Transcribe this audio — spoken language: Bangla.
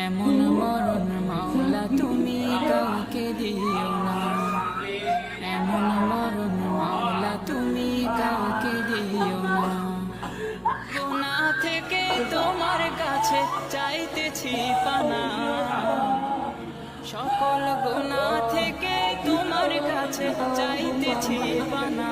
এমন মরণ মাওলা তুমি কাউকে দিও না, এমন মরণ মাওলা তুমি কাউকে দিও না। গুনাহ থেকে তোমার কাছে চাইতেছি পানা, সকল গুনাহ থেকে তোমার কাছে চাইতেছি পানা।